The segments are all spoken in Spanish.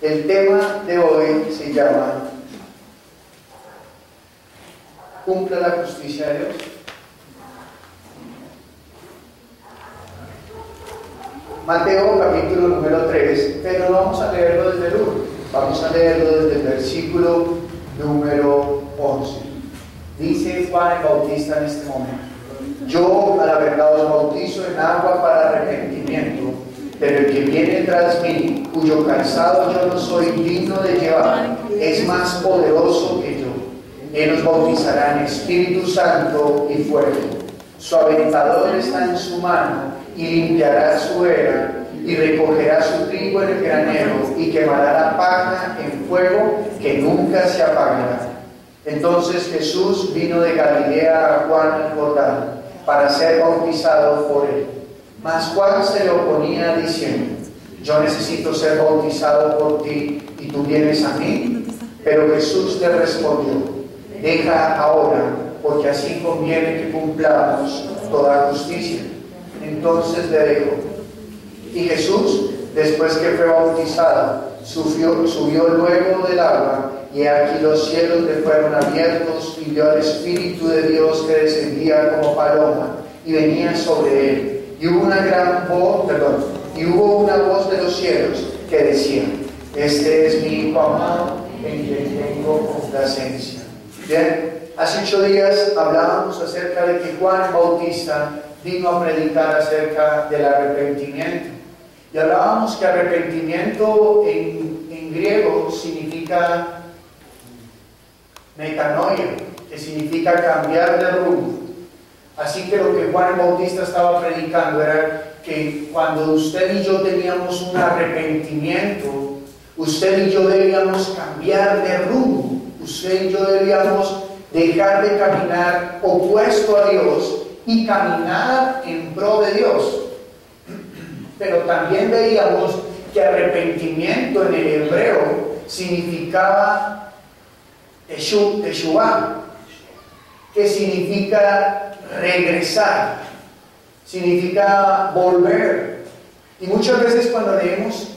El tema de hoy se llama ¿Cumpla la justicia de Dios? Mateo capítulo número 3, pero no vamos a leerlo desde el 1, vamos a leerlo desde el versículo número 11. Dice Juan el Bautista en este momento: yo a la verdad os bautizo en agua para arrepentimiento, pero el que viene tras mí, cuyo calzado yo no soy digno de llevar, es más poderoso que yo. Él os bautizará en Espíritu Santo y fuego. Su aventador está en su mano, y limpiará su era, y recogerá su trigo en el granero, y quemará la paja en fuego que nunca se apagará. Entonces Jesús vino de Galilea a Juan el Jordán, para ser bautizado por él. Mas Juan se le oponía diciendo: yo necesito ser bautizado por ti, y tú vienes a mí. Pero Jesús le respondió: deja ahora, porque así conviene que cumplamos toda justicia. Entonces le dejó. Y Jesús, después que fue bautizado, subió luego del agua, y aquí los cielos le fueron abiertos, y vio al Espíritu de Dios que descendía como paloma y venía sobre él. Y hubo una voz de los cielos que decía: este es mi Hijo amado, en quien tengo complacencia. Bien, hace 8 días hablábamos acerca de que Juan el Bautista vino a predicar acerca del arrepentimiento. Y hablábamos que arrepentimiento en griego significa metanoia, que significa cambiar de rumbo. Así que lo que Juan el Bautista estaba predicando era que cuando usted y yo teníamos un arrepentimiento, usted y yo debíamos cambiar de rumbo. Usted y yo debíamos dejar de caminar opuesto a Dios y caminar en pro de Dios. Pero también veíamos que arrepentimiento en el hebreo significaba teshuvah, que significa regresar, significa volver. Y muchas veces cuando leemos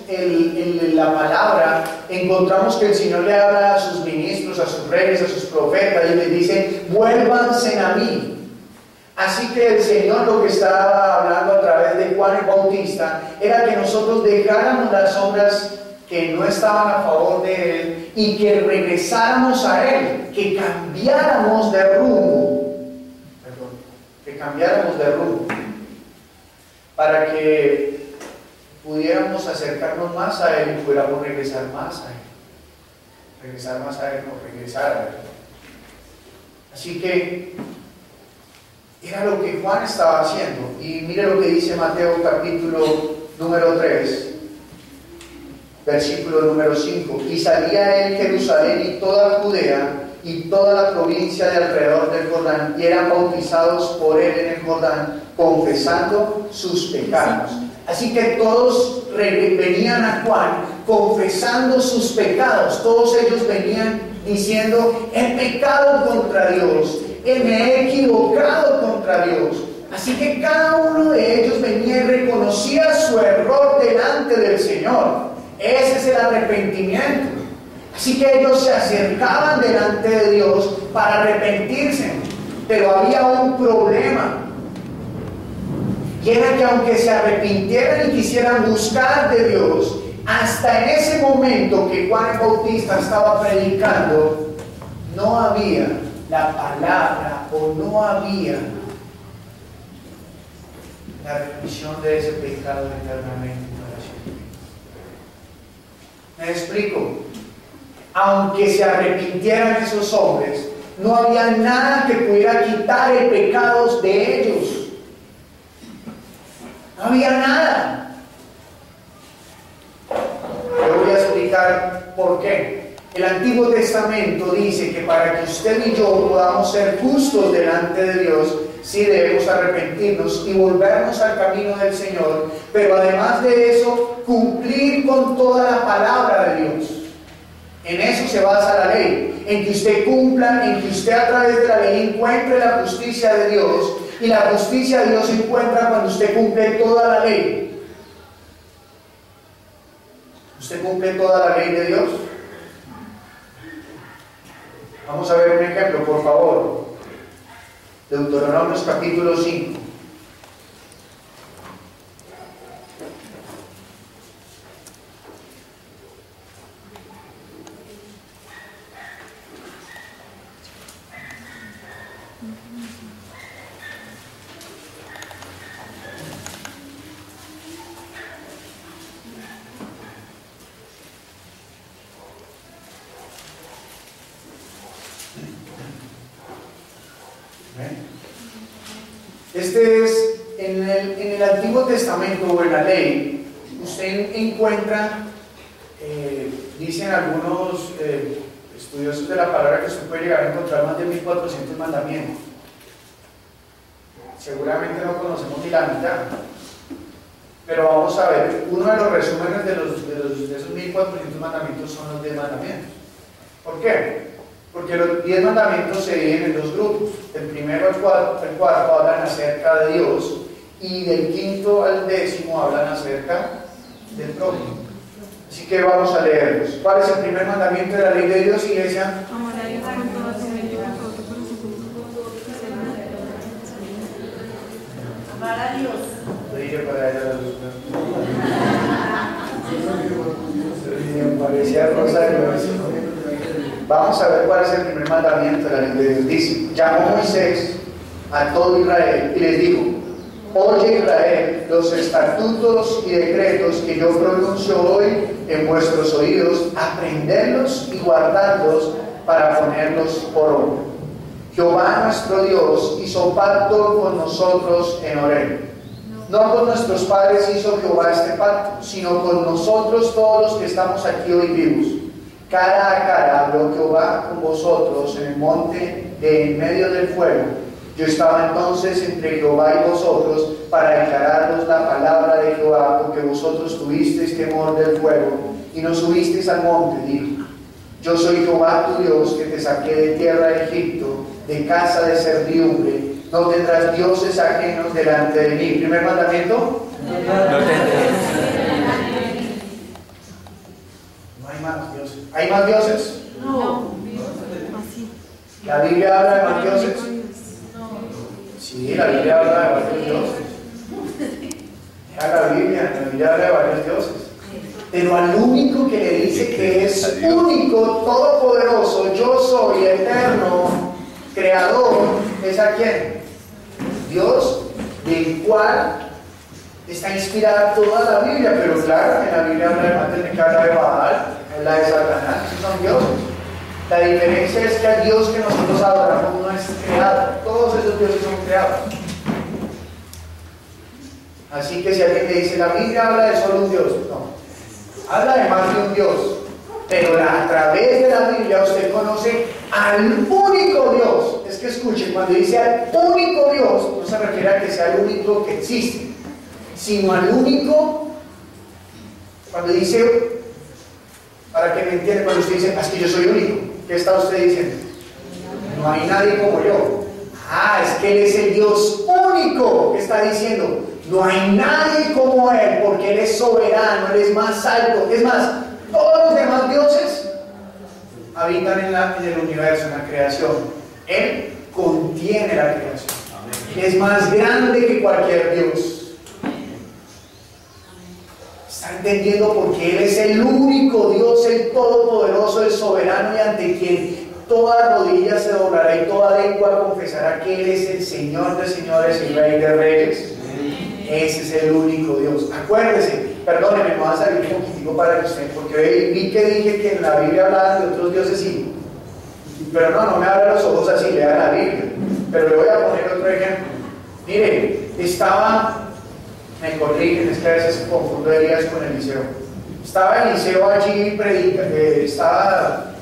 la palabra, encontramos que el Señor le habla a sus ministros, a sus reyes, a sus profetas, y les dice: vuélvanse a mí. Así que el Señor lo que estaba hablando a través de Juan el Bautista era que nosotros dejáramos las obras que no estaban a favor de Él y que regresáramos a Él, que cambiáramos de rumbo, para que pudiéramos acercarnos más a Él y pudiéramos regresar más a Él. Regresar a Él. Así que era lo que Juan estaba haciendo. Y mire lo que dice Mateo capítulo número 3, versículo número 5. Y salía él Jerusalén y toda Judea y toda la provincia de alrededor del Jordán, y eran bautizados por él en el Jordán, confesando sus pecados. Así que todos venían a Juan confesando sus pecados. Todos ellos venían diciendo: he pecado contra Dios, me he equivocado contra Dios. Así que cada uno de ellos venía y reconocía su error delante del Señor. Ese es el arrepentimiento. Así que ellos se acercaban delante de Dios para arrepentirse, pero había un problema, y era que aunque se arrepintieran y quisieran buscar de Dios, hasta en ese momento que Juan el Bautista estaba predicando, no había la palabra, o no había la remisión de ese pecado eternamente para siempre. ¿Me explico? Aunque se arrepintieran esos hombres, no había nada que pudiera quitar el pecado de ellos. No había nada. Le voy a explicar por qué. El Antiguo Testamento dice que para que usted y yo podamos ser justos delante de Dios, sí debemos arrepentirnos y volvernos al camino del Señor, pero además de eso, cumplir con toda la palabra de Dios. En eso se basa la ley, en que usted cumpla, en que usted a través de la ley encuentre la justicia de Dios, y la justicia de Dios se encuentra cuando usted cumple toda la ley. ¿Usted cumple toda la ley de Dios? Vamos a ver un ejemplo, por favor. Deuteronomios capítulo 5. Este es, en el Antiguo Testamento o en la ley, usted encuentra, dicen algunos estudiosos de la palabra, que usted puede llegar a encontrar más de 1400 mandamientos. Seguramente no conocemos ni la mitad, pero vamos a ver, uno de los resúmenes de esos 1400 mandamientos son los 10 mandamientos. ¿Por qué? Porque los 10 mandamientos se dividen en dos grupos. El primero al cuarto hablan acerca de Dios, y del quinto al décimo hablan acerca del prójimo. Así que vamos a leerlos. ¿Cuál es el primer mandamiento de la ley de Dios, iglesia? Amar a Dios con toda tu mente, con todo tu corazón, amar a Dios. Lo dije para allá. Me parecía Rosario. Vamos a ver cuál es el primer mandamiento de la ley de Dios. Dice: llamó Moisés a todo Israel y les dijo: oye Israel, los estatutos y decretos que yo pronuncio hoy en vuestros oídos, aprenderlos y guardarlos para ponerlos por obra. Jehová nuestro Dios hizo pacto con nosotros en Horeb. No con nuestros padres hizo Jehová este pacto, sino con nosotros todos los que estamos aquí hoy vivos. Cara a cara habló Jehová con vosotros en el monte de en medio del fuego. Yo estaba entonces entre Jehová y vosotros para declararos la palabra de Jehová, porque vosotros tuvisteis temor del fuego y no subisteis al monte. Dijo: yo soy Jehová tu Dios, que te saqué de tierra de Egipto, de casa de servidumbre. No tendrás dioses ajenos delante de mí. Primer mandamiento: no tendrás. No hay más dioses. ¿Hay más dioses? No. ¿La Biblia habla de más dioses? Sí, la Biblia habla de varios dioses. La Biblia habla de varios dioses. Pero al único que le dice que es único, todopoderoso, yo soy, eterno, creador, ¿es a quién? Dios, del cual está inspirada toda la Biblia. Pero claro, en la Biblia habla de Baal, habla de Satanás, esos son dioses. La diferencia es que el Dios que nosotros adoramos no es creado. Todos esos dioses son creados. Así que si alguien le dice: la Biblia habla de solo un Dios, no, habla de más de un Dios. Pero a través de la Biblia usted conoce al único Dios. Es que escuchen, cuando dice al único Dios, no se refiere a que sea el único que existe, sino al único. Cuando dice, para que me entiendan, cuando usted dice: es que yo soy único, ¿qué está usted diciendo? No hay nadie como yo. Es que Él es el Dios único. ¿Qué está diciendo? No hay nadie como Él, porque Él es soberano, Él es más alto. Es más, todos los demás dioses habitan en el universo, en la creación. Él contiene la creación. Él es más grande que cualquier Dios. ¿Está entendiendo? Porque Él es el único Dios, el todopoderoso, el soberano, y ante quien toda rodilla se doblará y toda lengua confesará que Él es el Señor de señores y Rey de reyes. Ese es el único Dios. Acuérdese, perdónenme, me voy a salir un poquitico para que usted, porque hoy vi que dije que en la Biblia hablaban de otros dioses, sí. Pero no me abra los ojos así, lea la Biblia. Pero le voy a poner otro ejemplo. Mire, me corrigen, es que a veces confundo Elías con Eliseo. Estaba Eliseo allí estaba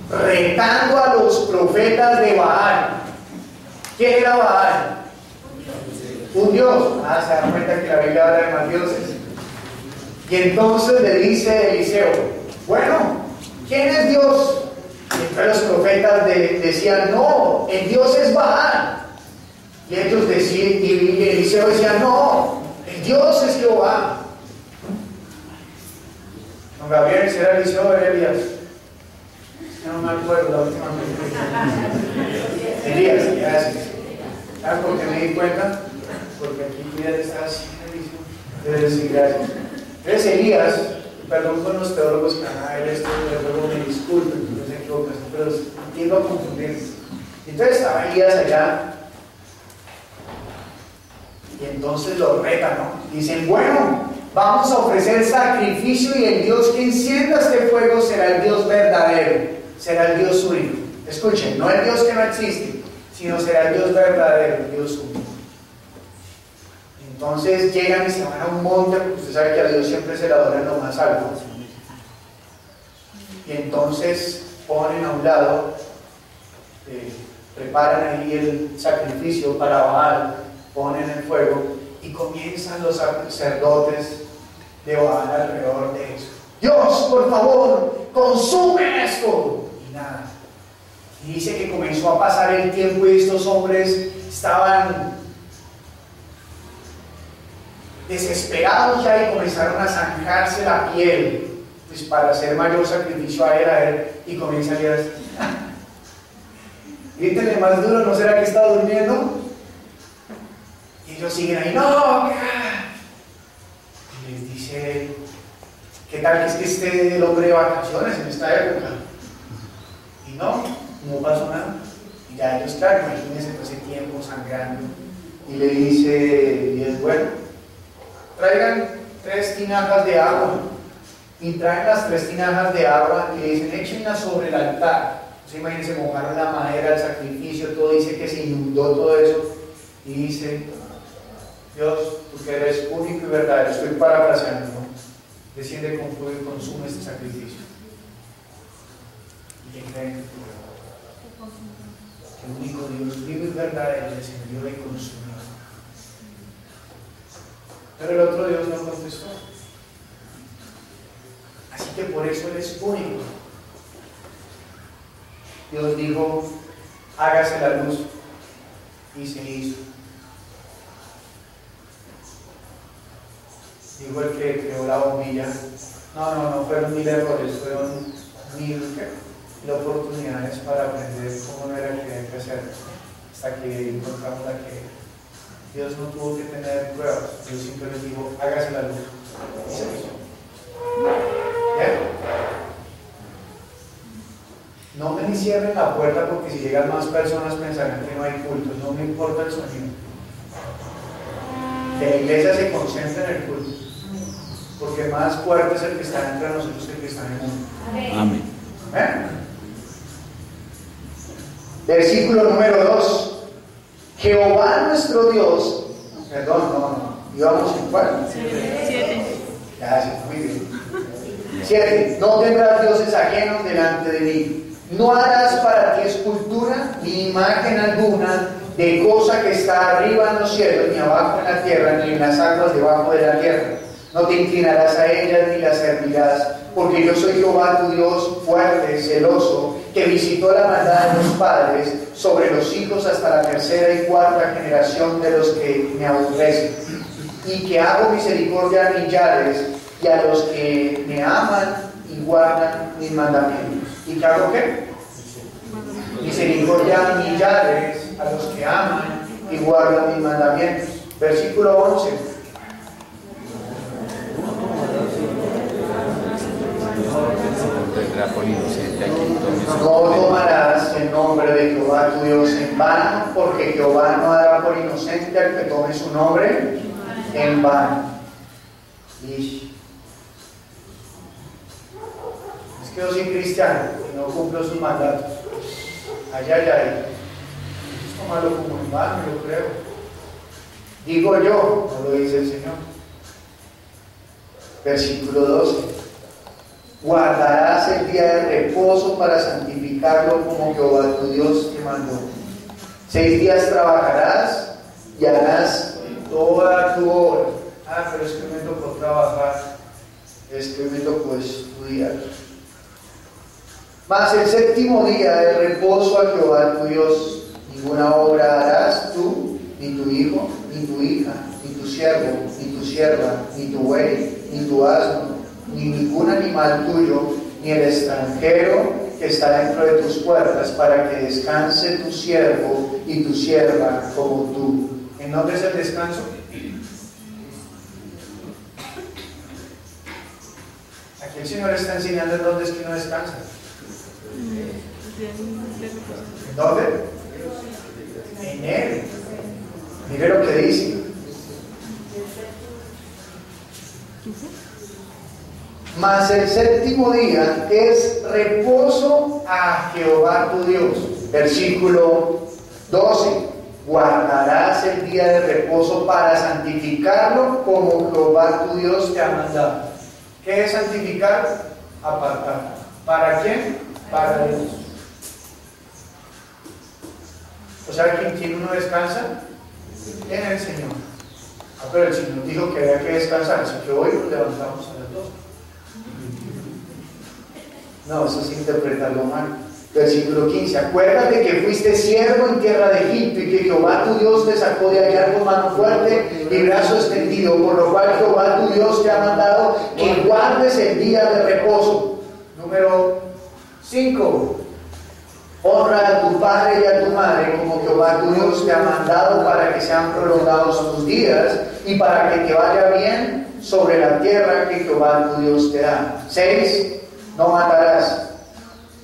retando a los profetas de Baal. ¿Quién era Baal? Un dios. Se dan cuenta que la Biblia habla de más dioses. Y entonces le dice Eliseo: bueno, ¿quién es Dios? Y entonces los profetas decían: no, el Dios es Baal. Y ellos decían, y Eliseo decía: no, el Dios es Jehová. Don Gabriel, si era Eliseo o era Elías. No me acuerdo la última vez. Elías, gracias. ¿Sabes por qué me di cuenta? Porque aquí tú ya estás así, Eliseo. Debe decir gracias. Entonces Elías, perdón con los teólogos que van a ver esto, luego me disculpen, no se equivocan, pero tiendo a confundir. Entonces estaba Elías allá, y entonces lo retan, ¿no? Dicen, bueno, vamos a ofrecer sacrificio y el Dios que encienda este fuego será el Dios verdadero, será el Dios único. Escuchen, no el Dios que no existe, sino será el Dios verdadero, el Dios único. Entonces llegan y se van a un monte, porque usted sabe que a Dios siempre se le adora en lo más alto. Y entonces ponen a un lado, preparan ahí el sacrificio para Baal, ponen el fuego y comienzan los sacerdotes de Baal alrededor de eso. Dios, por favor, consume esto. Y nada. Y dice que comenzó a pasar el tiempo y estos hombres estaban desesperados ya y comenzaron a zanjarse la piel, pues para hacer mayor sacrificio a él, y comienza a ir así. Grítenle más duro, ¿no será que está durmiendo? Y ellos siguen ahí, no. Y les dice, ¿qué tal que es que esté el hombre de vacaciones en esta época? Y no pasó nada. Y ya ellos, claro, imagínense todo ese tiempo sangrando. Y le dice, y es bueno, traigan 3 tinajas de agua. Y traen las 3 tinajas de agua y le dicen, échenlas sobre el altar. Entonces imagínense, mojaron la madera, el sacrificio, todo, dice que se inundó todo eso. Y dice, Dios, tú que eres único y verdadero, estoy parafraseando, ¿no? Desciende con fuego y consume este sacrificio. ¿Y qué creen? Que el único Dios vivo y verdadero descendió y consumió. Pero el otro Dios no contestó. Así que por eso Él es único. Dios dijo, hágase la luz, y se hizo. Dijo el que creó la bombilla. No fueron 1000 errores, fueron 1000 oportunidades para aprender cómo no era que había que hacer, hasta que encontramos la que Dios no tuvo que tener pruebas. Dios simplemente dijo, hágase la luz, y se hizo. ¿Bien? No me cierren la puerta, porque si llegan más personas pensarán que no hay culto. No me importa el sonido. Que la iglesia se concentre en el culto, porque más fuerte es el que está entre nosotros que el que está en el mundo. Amén. ¿Eh? Versículo número 2. Jehová nuestro Dios, íbamos en cuál? 7. Gracias, muy bien. 7. No tendrás dioses ajenos delante de mí. No harás para ti escultura ni imagen alguna de cosa que está arriba en los cielos, ni abajo en la tierra, ni en las aguas debajo de la tierra. No te inclinarás a ellas ni las servirás, porque yo soy Jehová tu Dios, fuerte, celoso, que visitó la maldad de los padres sobre los hijos hasta la 3ª y 4ª generación de los que me aborrecen, y que hago misericordia a millares y a los que me aman y guardan mis mandamientos. ¿Y qué hago qué? Misericordia a millares, a los que aman y guardan mis mandamientos. Versículo 11. No tomarás el nombre de Jehová tu Dios en vano, porque Jehová no hará por inocente al que tome su nombre en vano. Y es que yo soy cristiano y no cumplo sus mandatos. Ay. Es tomarlo como en vano, yo creo. Digo yo, no lo dice el Señor. Versículo 12. Guardarás el día de reposo para santificarlo, como Jehová tu Dios te mandó. 6 días trabajarás y harás toda tu obra. Pero es que me tocó trabajar, es que me tocó estudiar. Mas el 7º día de reposo a Jehová tu Dios. Ninguna obra harás tú, ni tu hijo, ni tu hija, ni tu siervo, ni tu sierva, ni tu buey, ni tu asno, ni ningún animal tuyo, ni el extranjero que está dentro de tus puertas, para que descanse tu siervo y tu sierva como tú. ¿En dónde es el descanso? Aquí el Señor está enseñando en dónde es que uno descansa. ¿En dónde? En Él. Mire lo que dice. Mas el séptimo día es reposo a Jehová tu Dios. Versículo 12. Guardarás el día de reposo para santificarlo, como Jehová tu Dios te ha mandado. ¿Qué es santificar? Apartar. ¿Para quién? Para Dios. O sea, ¿quién uno descansa? ¿Quién es el Señor? Pero el Señor dijo que había que descansar, así que hoy nos levantamos a las 2. No, eso es interpretarlo mal. Versículo 15. Acuérdate que fuiste siervo en tierra de Egipto y que Jehová tu Dios te sacó de allá con mano fuerte y brazo extendido, por lo cual Jehová tu Dios te ha mandado que guardes el día de reposo. Número 5. Honra a tu padre y a tu madre como Jehová tu Dios te ha mandado, para que sean prolongados tus días y para que te vaya bien sobre la tierra que Jehová tu Dios te da. 6. No matarás.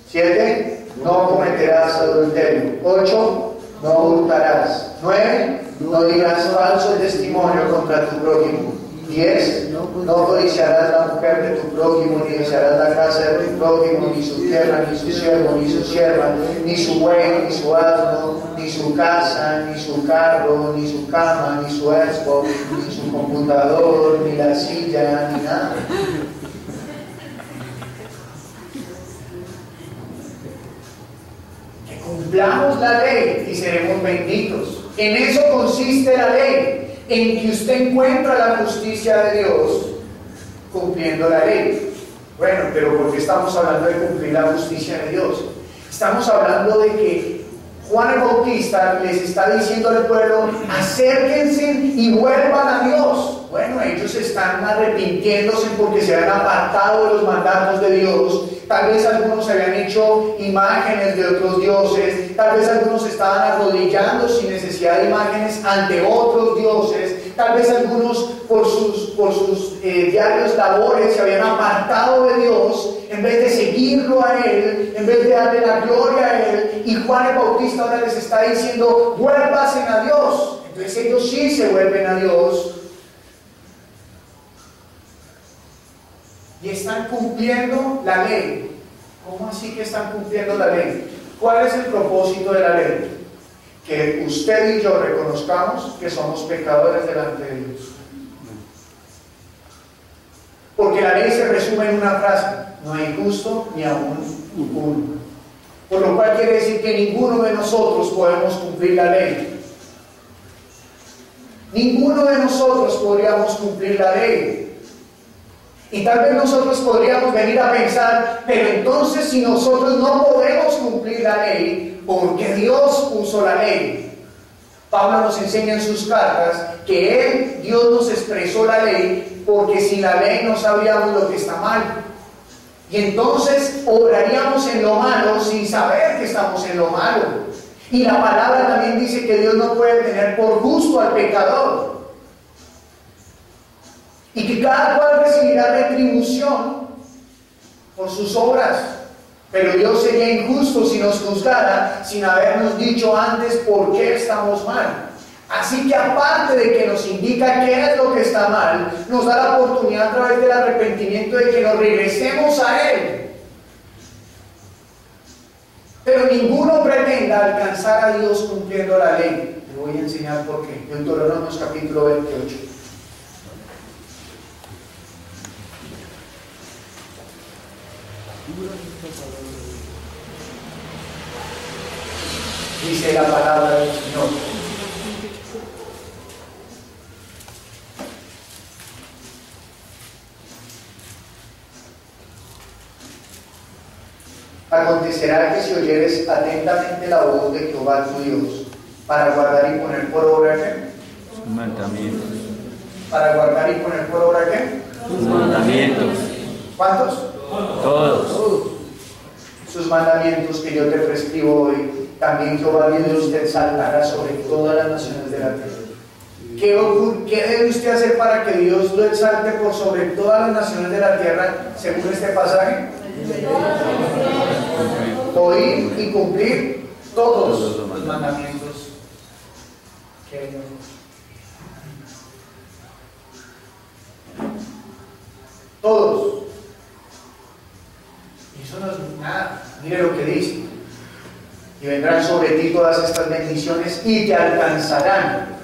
7. No cometerás adulterio. 8. No hurtarás. 9. No dirás falso testimonio contra tu prójimo. 10. No codiciarás la mujer de tu prójimo, ni desearás la casa de tu prójimo, ni su tierra, ni su siervo, ni su sierva, ni su buey, ni su asno, ni su casa, ni su carro, ni su cama, ni su Xbox, ni su computador, ni la silla, ni nada. Que cumplamos la ley y seremos benditos. En eso consiste la ley, en que usted encuentra la justicia de Dios cumpliendo la ley. Bueno, pero ¿por qué estamos hablando de cumplir la justicia de Dios? Estamos hablando de que Juan el Bautista les está diciendo al pueblo: acérquense y vuelvan a Dios. Bueno, ellos están arrepintiéndose porque se habían apartado de los mandatos de Dios. Tal vez algunos se habían hecho imágenes de otros dioses. Tal vez algunos estaban arrodillando sin necesidad de imágenes ante otros dioses. Tal vez algunos por sus diarios labores se habían apartado de Dios en vez de seguirlo a Él, en vez de darle la gloria a Él. Y Juan el Bautista ahora les está diciendo: vuélvanse a Dios. Entonces ellos sí se vuelven a Dios y están cumpliendo la ley. ¿Cómo así que están cumpliendo la ley? ¿Cuál es el propósito de la ley? Que usted y yo reconozcamos que somos pecadores delante de Dios. Porque la ley se resume en una frase: no hay justo ni aún uno. Por lo cual quiere decir que ninguno de nosotros podemos cumplir la ley. Ninguno de nosotros podríamos cumplir la ley. Y tal vez nosotros podríamos venir a pensar: pero entonces, si nosotros no podemos cumplir la ley, ¿por qué Dios puso la ley? Pablo nos enseña en sus cartas que Dios nos expresó la ley porque sin la ley no sabríamos lo que está mal. Y entonces obraríamos en lo malo sin saber que estamos en lo malo. Y la palabra también dice que Dios no puede tener por justo al pecador, y que cada cual recibirá retribución por sus obras. Pero Dios sería injusto si nos juzgara sin habernos dicho antes por qué estamos mal. Así que aparte de que nos indica qué es lo que está mal, nos da la oportunidad a través del arrepentimiento de que nos regresemos a Él. Pero ninguno pretenda alcanzar a Dios cumpliendo la ley. Le voy a enseñar por qué. Deuteronomios capítulo 28. Dice la palabra del Señor: acontecerá que si oyeres atentamente la voz de Jehová tu Dios, para guardar y poner por obra ¿qué? Sus mandamientos. Para guardar y poner por obra ¿qué? Sus mandamientos. ¿Cuántos? Todos. Sus mandamientos que yo te prescribo hoy, también Jehová Dios te exaltará sobre todas las naciones de la tierra. ¿Qué debe usted hacer para que Dios lo exalte por sobre todas las naciones de la tierra, según este pasaje? Oír y cumplir todos los mandamientos que hay en nosotros. Todos. Y eso no es nada. Mire lo que dice. Y vendrán sobre ti todas estas bendiciones y te alcanzarán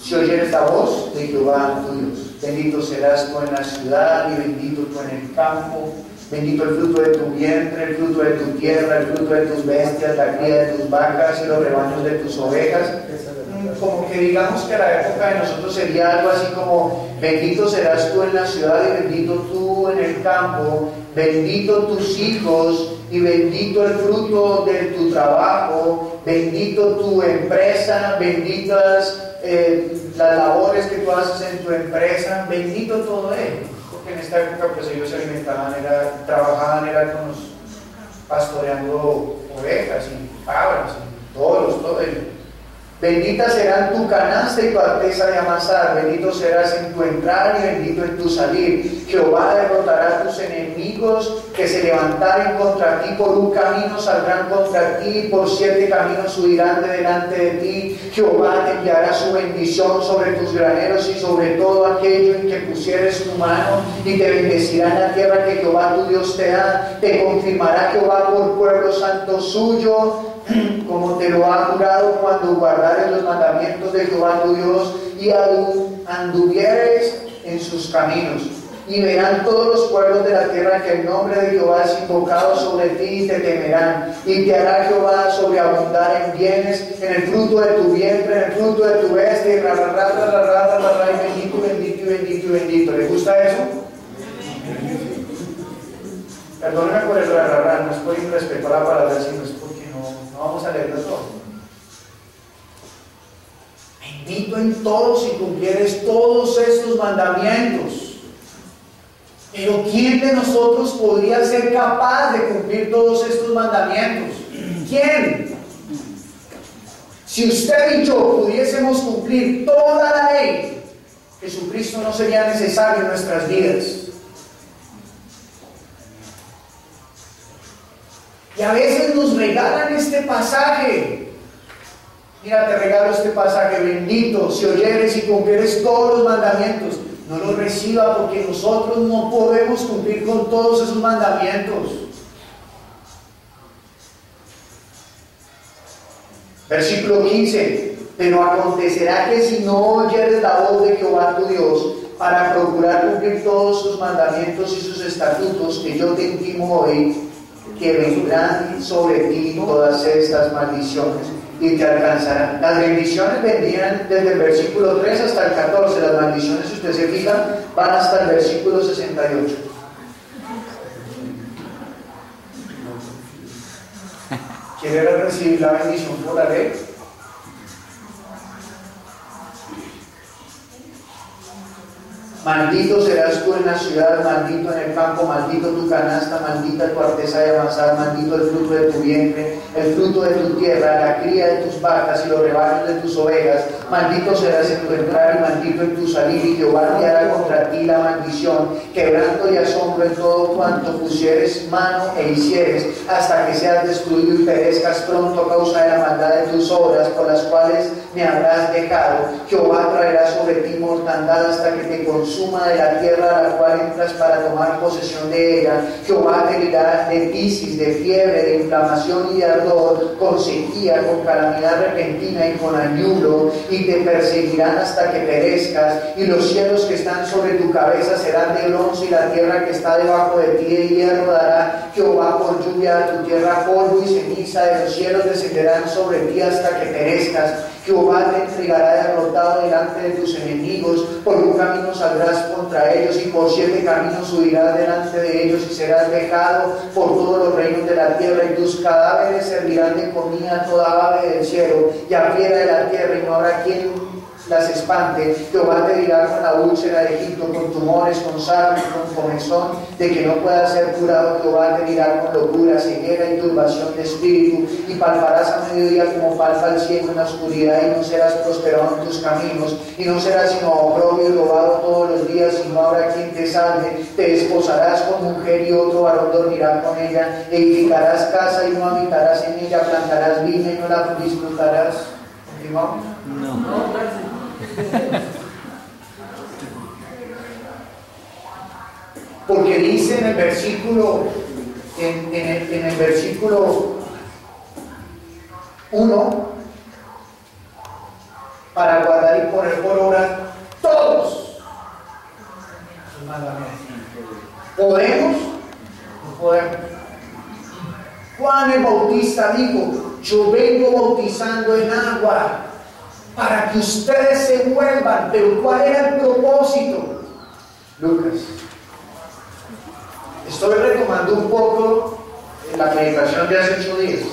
si oyeres la voz de Jehová tu Dios. Bendito serás tú en la ciudad y bendito tú en el campo. Bendito el fruto de tu vientre, el fruto de tu tierra, el fruto de tus bestias, la cría de tus vacas y los rebaños de tus ovejas. Como que digamos que la época de nosotros sería algo así como: bendito serás tú en la ciudad y bendito tú en el campo, bendito tus hijos y bendito el fruto de tu trabajo, bendito tu empresa, benditas las labores que tú haces en tu empresa, bendito todo ello. Porque en esta época pues ellos se alimentaban, trabajaban con los pastoreando ovejas y cabras y todo ello. Bendita será tu canasta y tu arteza de amasar, bendito serás en tu entrar y bendito en tu salir. Jehová derrotará a tus enemigos que se levantaren contra ti. Por un camino saldrán contra ti, por 7 caminos huirán de delante de ti. Jehová te enviará su bendición sobre tus graneros y sobre todo aquello en que pusieres tu mano, y te bendecirá en la tierra que Jehová tu Dios te da. Te confirmará Jehová por pueblo santo suyo, como te lo ha jurado, cuando guardares los mandamientos de Jehová tu Dios y anduvieres en sus caminos. Y verán todos los pueblos de la tierra que el nombre de Jehová es invocado sobre ti y te temerán. Y te hará Jehová sobreabundar en bienes, en el fruto de tu vientre, en el fruto de tu bestia, y bendito, bendito, bendito, bendito. ¿Le gusta eso? Perdóneme por el no es por irrespeto a la palabra, sino es porque no vamos a leerlo todo. Bendito en todos si cumplieres todos estos mandamientos. Pero ¿quién de nosotros podría ser capaz de cumplir todos estos mandamientos? ¿Quién? Si usted y yo pudiésemos cumplir toda la ley, Jesucristo no sería necesario en nuestras vidas. Y a veces nos regalan este pasaje. Mira, te regalo este pasaje: bendito si oyeres y cumplieres todos los mandamientos. No lo reciba, porque nosotros no podemos cumplir con todos esos mandamientos. Versículo 15: pero acontecerá que si no oyeres la voz de Jehová tu Dios, para procurar cumplir todos sus mandamientos y sus estatutos que yo te intimo hoy, que vendrán sobre ti todas estas maldiciones y te alcanzarán. Las bendiciones vendrían desde el versículo 3 hasta el 14. Las maldiciones, si usted se fija, van hasta el versículo 68. ¿Quiere recibir la bendición por la ley? Maldito serás tú en la ciudad, maldito en el campo, maldito tu canasta, maldita tu arteza de amasar, maldito el fruto de tu vientre, el fruto de tu tierra, la cría de tus vacas y los rebaños de tus ovejas. Maldito serás en tu entrar y maldito en tu salir, y Jehová enviará contra ti la maldición, quebranto y asombro en todo cuanto pusieres mano e hicieres, hasta que seas destruido y perezcas pronto a causa de la maldad de tus obras, por las cuales me habrás dejado. Jehová traerá sobre ti mortandad hasta que te consuma de la tierra a la cual entras para tomar posesión de ella. Jehová te herirá de tisis, de fiebre, de inflamación y de ardor, con sequía, con calamidad repentina y con añulo, y te perseguirán hasta que perezcas, y los cielos que están sobre tu cabeza serán de bronce, y la tierra que está debajo de ti de hierro dará Jehová por lluvia a tu tierra, polvo y ceniza de los cielos descenderán sobre ti hasta que perezcas. Jehová te entregará derrotado delante de tus enemigos, por un camino saldrás contra ellos y por 7 caminos huirás delante de ellos, y serás dejado por todos los reinos de la tierra, y tus cadáveres servirán de comida a toda ave del cielo y a fiera de la tierra, y no habrá quien las espante. Jehová te dirá con la úlcera de Egipto, con tumores, con sarna, con comezón, de que no pueda ser curado. Jehová te dirá con locura, ceguera y turbación de espíritu, y palparás a mediodía como palpa el cielo en la oscuridad, y no serás prosperado en tus caminos, y no serás sino oprobio y robado todos los días, y no habrá quien te salve. Te desposarás con mujer y otro varón dormirá con ella, edificarás casa y no habitarás en ella, plantarás viña y no la disfrutarás. ¿Continuamos? No. Porque dice en el versículo, en el versículo 1, para guardar y poner por obra todos los mandamientos. ¿Podemos? No podemos. Juan el Bautista dijo: yo vengo bautizando en agua para que ustedes se vuelvan. Pero ¿cuál era el propósito? Lucas. Estoy retomando un poco la meditación de hace 8 días.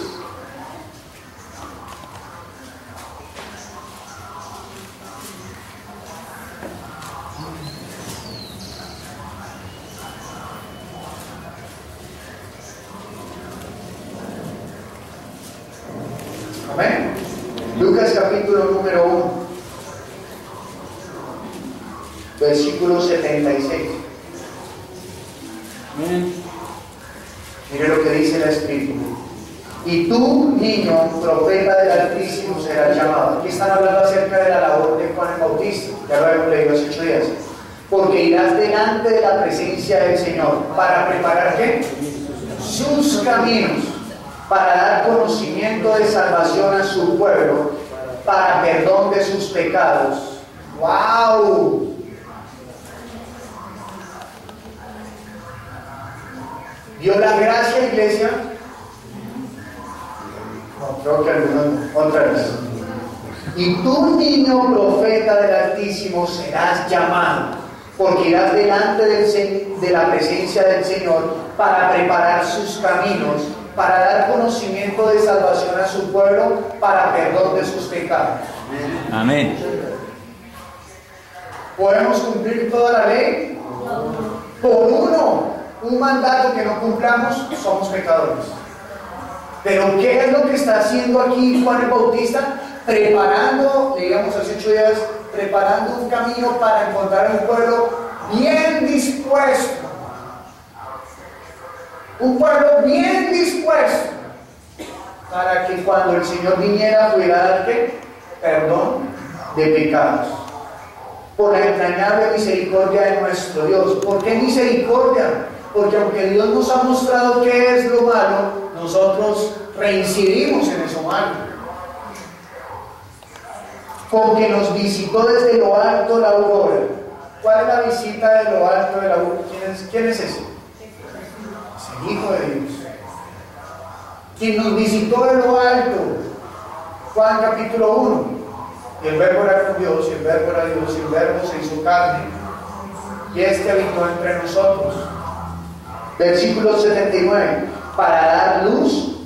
Amén. Lucas capítulo número 1, versículo 76. Mire lo que dice el Escritura: y tú, niño, profeta del Altísimo, serás llamado. Aquí están hablando acerca de la labor de Juan el Bautista, ya lo hemos leído hace 8 días. Porque irás delante de la presencia del Señor para preparar ¿qué? Sus caminos, para dar conocimiento de salvación a su pueblo, para perdón de sus pecados. ¡Wow! ¿Dio la gracia, iglesia? No, creo que algunos no. Otra vez. Y tú, niño profeta del Altísimo, serás llamado, porque irás delante de la presencia del Señor para preparar sus caminos, para dar conocimiento de salvación a su pueblo, para perdón de sus pecados. Amén. ¿Podemos cumplir toda la ley? Por un mandato que no cumplamos, somos pecadores. Pero ¿qué es lo que está haciendo aquí Juan el Bautista? Preparando, digamos hace 8 días, preparando un camino para encontrar un pueblo bien dispuesto. Un pueblo bien dispuesto para que cuando el Señor viniera pudiera dar ¿qué? Perdón de pecados. Por la entrañable misericordia de nuestro Dios. ¿Por qué misericordia? Porque aunque Dios nos ha mostrado qué es lo malo, nosotros reincidimos en eso malo. Porque nos visitó desde lo alto la aurora. ¿Cuál es la visita de lo alto de la aurora? ¿Quién es ese? Es el Hijo de Dios. Quien nos visitó de lo alto. Juan capítulo 1. Y el verbo era con Dios, y el verbo era Dios, y el verbo se hizo carne, y este habitó entre nosotros. Versículo 79. Para dar luz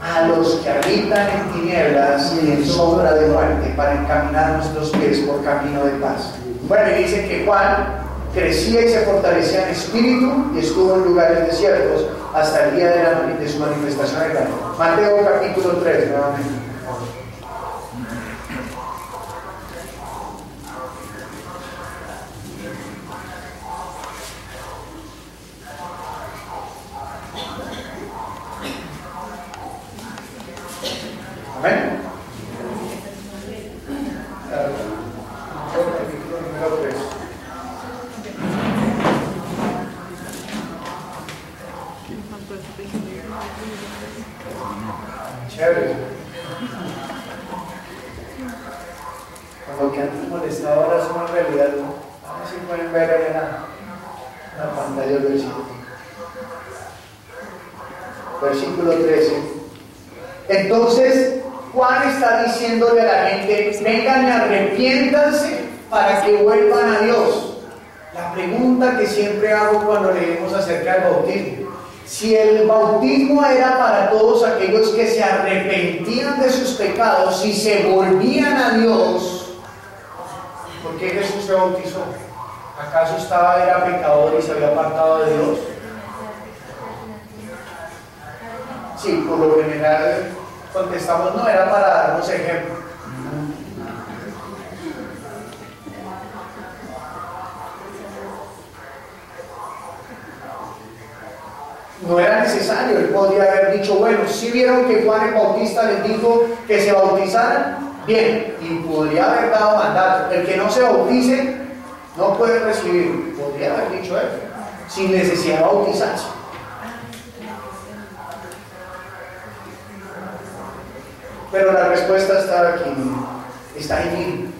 a los que habitan en tinieblas y en sombra de muerte, para encaminar nuestros pies por camino de paz. Bueno, y dice que Juan crecía y se fortalecía en espíritu y estuvo en lugares desiertos hasta el día de su manifestación en carne. Mateo capítulo 3, nuevamente. Amén. Número 3. Chévere. Con lo que antes molestaba ahora es una realidad, ¿no? A ver si pueden ver ahí en la pantalla del versículo. Versículo 13. Entonces Juan está diciéndole a la gente: vengan y arrepiéntanse para que vuelvan a Dios. La pregunta que siempre hago cuando leemos acerca del bautismo: si el bautismo era para todos aquellos que se arrepentían de sus pecados y se volvían a Dios, se bautizó? ¿Acaso era pecador y se había apartado de Dios? Sí, por lo general contestamos, no, era para darnos ejemplo. No era necesario, él podría haber dicho, bueno, si vieron que Juan el Bautista les dijo que se bautizaran, bien, y podría haber dado mandato. El que no se bautice no puede recibir, podría haber dicho él, sin necesidad de bautizarse. Pero la respuesta está aquí, está ahí.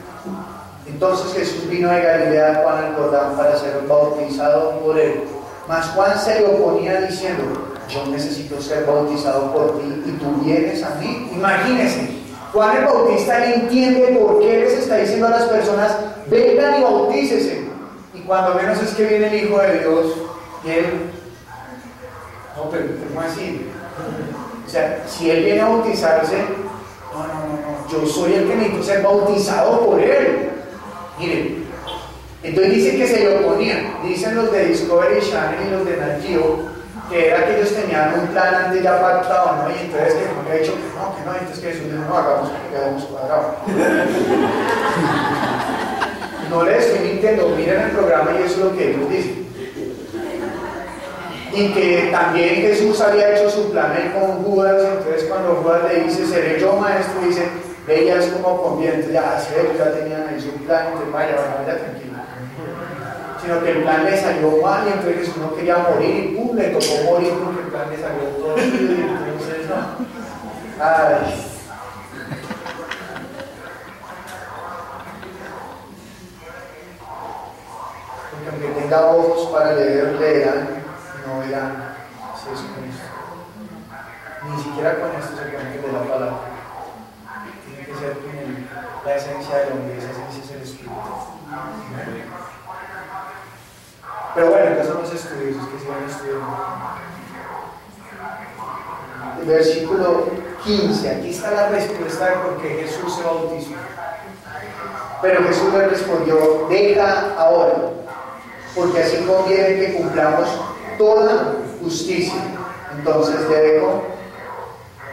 Entonces Jesús vino de Galilea a Juan al Jordán para ser bautizado por él. Mas Juan se le oponía diciendo, yo necesito ser bautizado por ti y tú vienes a mí. Imagínense, Juan el Bautista entiende por qué les está diciendo a las personas, vengan y bautícese. Y cuando menos es que viene el Hijo de Dios y él, no, pero ¿cómo así? O sea, si él viene a bautizarse, no, yo soy el que necesito ser bautizado por él. Miren, entonces dicen que se le oponían, dicen los de Discovery Channel y los de Nat Geo, que era que ellos tenían un plan antes ya pactado, ¿no? Y entonces que no había dicho que no, entonces que Jesús dijo, no, hagamos que quedamos cuadrados. No les estoy mintiendo, miren el programa y eso es lo que ellos dicen. Y que también Jesús había hecho su plan ahí con Judas, entonces cuando Judas le dice, seré yo maestro, dice, ella es como conviene, entonces ya tenían ahí su plan, entonces vaya tranquilo. Sino que el plan le salió mal y entonces Jesús no quería morir y pum, le tocó morir porque el plan le salió todo y entonces no. Ay. Porque aunque tenga ojos para leer, leerán, no verán. Así es con esto. Ni siquiera con esto se puede entender la palabra. Tiene que ser como la esencia del hombre, esa esencia es el espíritu. Pero bueno, entonces son los estudios, es que se van estudiando. El versículo 15, aquí está la respuesta de por qué Jesús se bautizó. Pero Jesús le respondió, deja ahora, porque así conviene que cumplamos toda justicia. Entonces le dejó.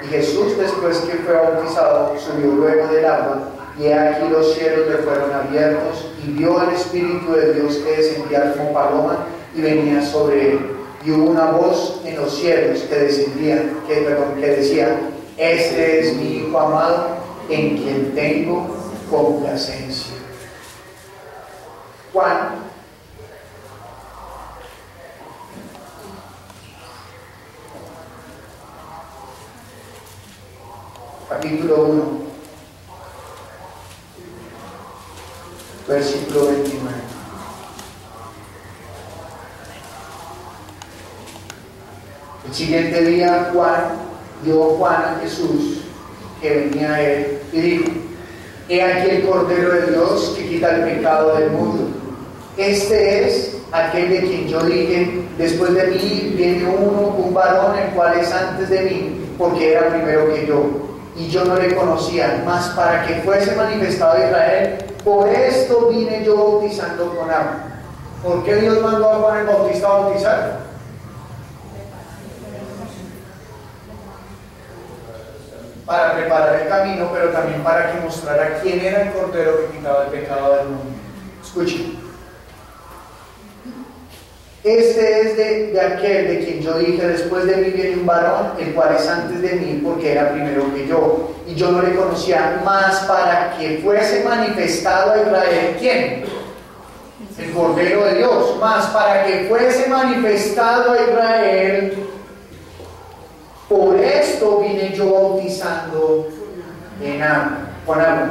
Y Jesús, después que fue bautizado, subió luego del agua, y aquí los cielos le fueron abiertos, y vio al Espíritu de Dios que descendía como paloma y venía sobre él. Y hubo una voz en los cielos que decía, este es mi Hijo amado, en quien tengo complacencia. Juan capítulo 1, versículo 29. El siguiente día vio Juan a Jesús que venía a él y dijo, he aquí el Cordero de Dios que quita el pecado del mundo. Este es aquel de quien yo dije, después de mí viene un varón el cual es antes de mí, porque era primero que yo. Y yo no le conocía, mas para que fuese manifestado a Israel, por esto vine yo bautizando con agua. ¿Por qué Dios mandó a Juan el Bautista a bautizar? Para preparar el camino, pero también para que mostrara quién era el Cordero que quitaba el pecado del mundo. Escuchen. Este es de aquel de quien yo dije, después de mí viene un varón, el cual es antes de mí, porque era primero que yo, y yo no le conocía, más para que fuese manifestado a Israel. ¿Quién? El Cordero de Dios. Más para que fuese manifestado a Israel. Por esto vine yo bautizando con agua.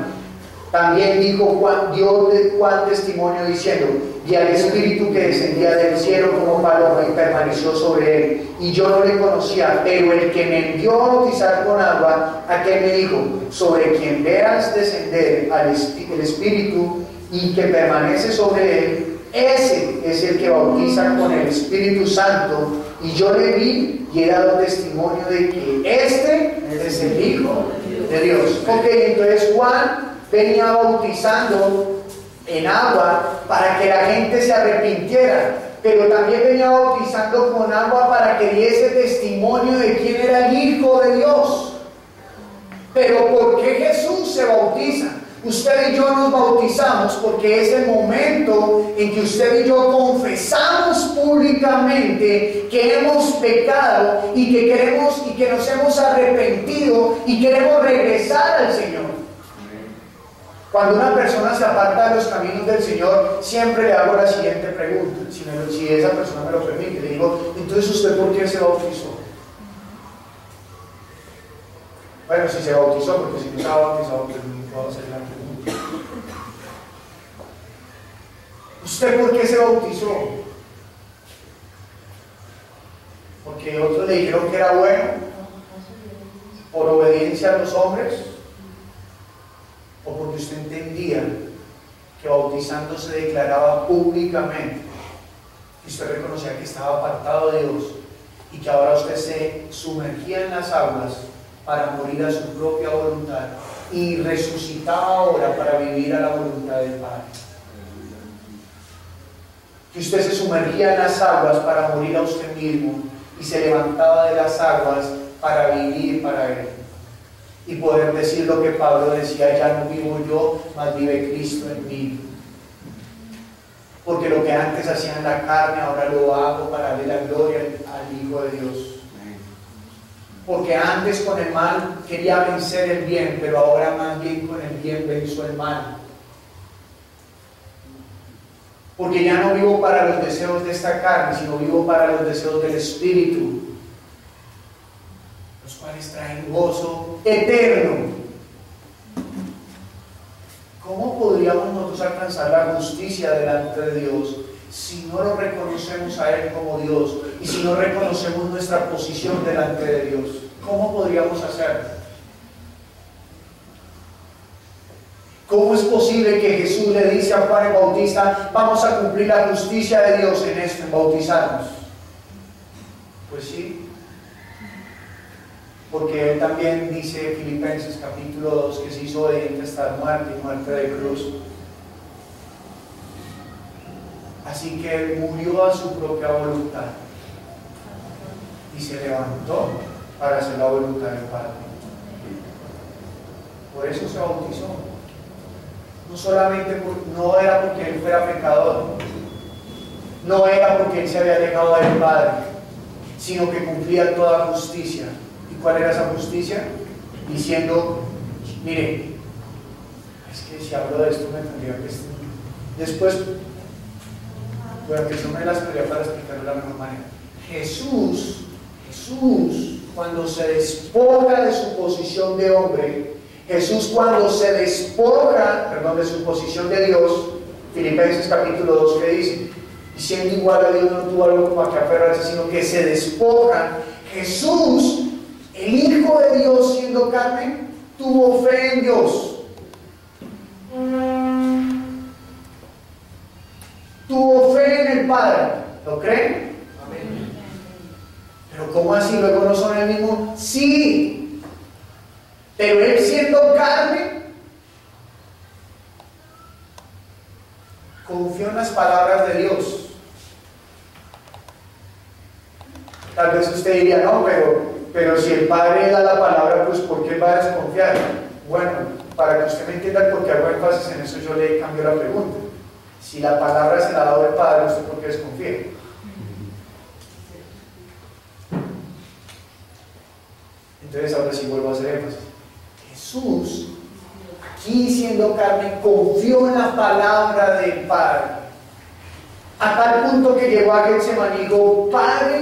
También dijo Juan, dio Juan testimonio diciendo, y al Espíritu que descendía del cielo como paloma y permaneció sobre él. Y yo no le conocía, pero el que me envió a bautizar con agua, aquel me dijo, sobre quien veas descender el Espíritu y que permanece sobre él, ese es el que bautiza con el Espíritu Santo. Y yo le vi y he dado testimonio de que este es el Hijo de Dios. Ok, entonces Juan venía bautizando en agua para que la gente se arrepintiera, pero también venía bautizando con agua para que diese testimonio de quién era el Hijo de Dios. Pero ¿por qué Jesús se bautiza? Usted y yo nos bautizamos porque es el momento en que usted y yo confesamos públicamente que hemos pecado y que nos hemos arrepentido y queremos regresar al Señor. Cuando una persona se aparta de los caminos del Señor, siempre le hago la siguiente pregunta, si esa persona me lo permite. Le digo, entonces ¿usted por qué se bautizó? Bueno, si se bautizó, porque si no estaba bautizado, pues no puedo hacer la pregunta. ¿Usted por qué se bautizó? Porque otros le dijeron que era bueno, por obediencia a los hombres, o porque usted entendía que bautizando se declaraba públicamente que usted reconocía que estaba apartado de Dios y que ahora usted se sumergía en las aguas para morir a su propia voluntad y resucitaba ahora para vivir a la voluntad del Padre. Que usted se sumergía en las aguas para morir a usted mismo y se levantaba de las aguas para vivir para Él y poder decir lo que Pablo decía: ya no vivo yo, mas vive Cristo en mí. Porque lo que antes hacía en la carne ahora lo hago para darle la gloria al Hijo de Dios. Porque antes con el mal quería vencer el bien, pero ahora más bien con el bien venzo el mal. Porque ya no vivo para los deseos de esta carne, sino vivo para los deseos del Espíritu, los cuales traen gozo eterno. ¿Cómo podríamos nosotros alcanzar la justicia delante de Dios si no lo reconocemos a Él como Dios y si no reconocemos nuestra posición delante de Dios? ¿Cómo podríamos hacerlo? ¿Cómo es posible que Jesús le dice a Juan el Bautista: vamos a cumplir la justicia de Dios en esto, en bautizarnos? Pues sí, porque Él también dice en Filipenses capítulo 2 que se hizo obediente hasta la muerte y muerte de cruz. Así que Él murió a su propia voluntad y se levantó para hacer la voluntad del Padre. Por eso se bautizó. No solamente no era porque Él fuera pecador, no era porque Él se había alejado del Padre, sino que cumplía toda justicia. ¿Y cuál era esa justicia? Diciendo: mire, es que si hablo de esto me tendría que... Después, bueno, que no me las podría para explicarlo de la mejor manera. Jesús, cuando se despoja de su posición de hombre, Jesús cuando se despoja, de su posición de Dios, Filipenses capítulo 2, que dice: y siendo igual a Dios no tuvo algo como a que aferrarse, sino que se despoja. Jesús, el Hijo de Dios siendo carne, tuvo fe en Dios. Tuvo fe en el Padre. ¿Lo creen? Amén. Pero ¿cómo así? ¿Luego no son el mismo? Sí. Pero Él siendo carne, confió en las palabras de Dios. Tal vez usted diría: no, pero si el Padre da la palabra, pues ¿por qué va a desconfiar? Bueno, para que usted me entienda por qué hago énfasis en eso, yo le cambio la pregunta. Si la palabra se la ha dado el Padre, ¿usted por qué desconfía? Entonces ahora sí vuelvo a hacer énfasis. Jesús, aquí siendo carne, confió en la palabra del Padre, a tal punto que llegó a Getsemaní y dijo: Padre,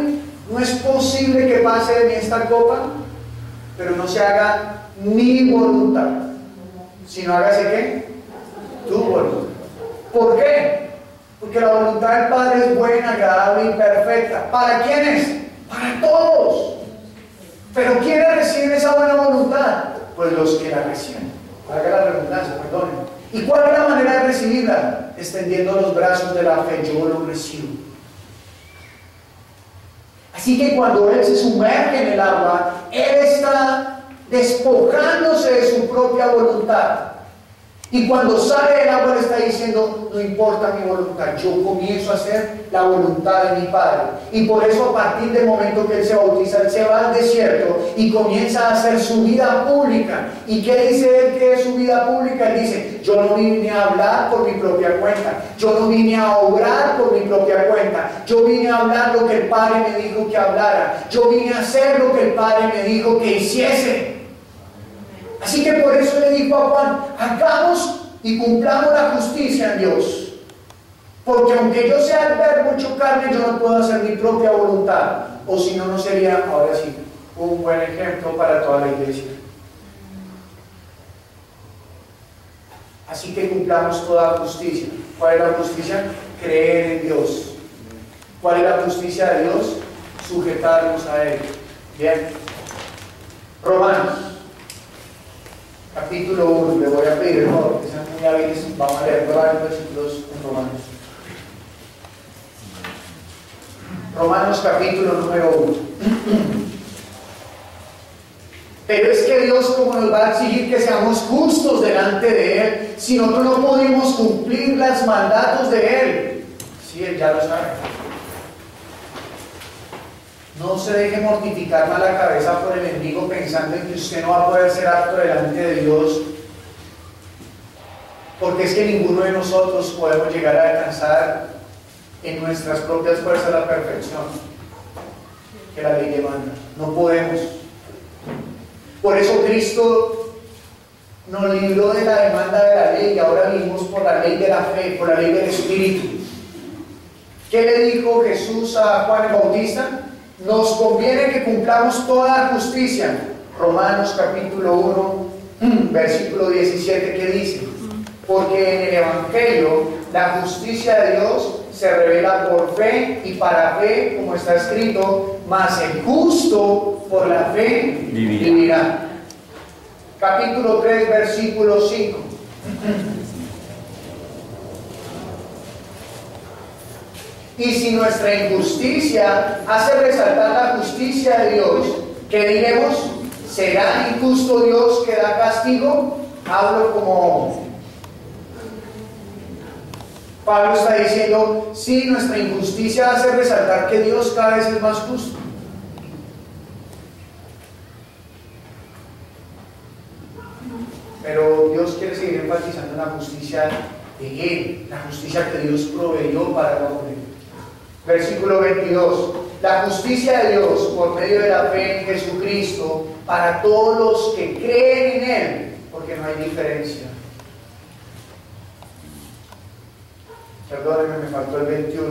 no es posible que pase de mí esta copa, pero no se haga mi voluntad, sino hágase ¿qué? Tu voluntad. ¿Por qué? Porque la voluntad del Padre es buena, agradable y perfecta. ¿Para quiénes? Para todos. ¿Pero quiénes reciben esa buena voluntad? Pues los que la reciben. Haga la redundancia, perdonen. ¿Y cuál es la manera de recibirla? Extendiendo los brazos de la fe. Yo lo recibo. Así que cuando Él se sumerge en el agua, Él está despojándose de su propia voluntad Y cuando sale del agua le está diciendo, no importa mi voluntad, yo comienzo a hacer la voluntad de mi Padre. Y por eso a partir del momento que él se bautiza, él se va al desierto y comienza a hacer su vida pública. ¿Y qué dice él que es su vida pública? Él dice, yo no vine a hablar por mi propia cuenta, yo no vine a obrar por mi propia cuenta, yo vine a hablar lo que el Padre me dijo que hablara, yo vine a hacer lo que el Padre me dijo que hiciese. Así que por eso le dijo a Juan, hagamos y cumplamos la justicia en Dios. Porque aunque yo sea el verbo hecho carne, yo no puedo hacer mi propia voluntad. O si no, no sería, ahora sí, un buen ejemplo para toda la iglesia. Así que cumplamos toda la justicia. ¿Cuál es la justicia? Creer en Dios. ¿Cuál es la justicia de Dios? Sujetarnos a Él. Bien. Romanos. Capítulo 1, le voy a pedir el favor, que sean muy hábiles, vamos a leer varios versículos en Romanos. Romanos capítulo número 1. Pero es que Dios, como nos va a exigir que seamos justos delante de Él, si nosotros no pudimos cumplir los mandatos de Él? Sí, Él ya lo sabe. No se deje mortificar mal la cabeza por el enemigo pensando en que usted no va a poder ser apto delante de Dios, porque es que ninguno de nosotros podemos llegar a alcanzar en nuestras propias fuerzas la perfección que la ley demanda. No podemos. Por eso Cristo nos libró de la demanda de la ley y ahora vivimos por la ley de la fe, por la ley del Espíritu. ¿Qué le dijo Jesús a Juan el Bautista? Nos conviene que cumplamos toda la justicia. Romanos capítulo 1, versículo 17, ¿qué dice? Porque en el Evangelio la justicia de Dios se revela por fe y para fe, como está escrito, mas el justo por la fe vivirá. Capítulo 3, versículo 5. Y si nuestra injusticia hace resaltar la justicia de Dios, ¿qué diremos? ¿Será injusto Dios que da castigo? Hablo como Pablo está diciendo, si nuestra injusticia hace resaltar que Dios cada vez es más justo. Pero Dios quiere seguir enfatizando la justicia de Él, la justicia que Dios proveyó para el hombre. Versículo 22. La justicia de Dios por medio de la fe en Jesucristo para todos los que creen en Él, porque no hay diferencia. Perdónenme, me faltó el 21.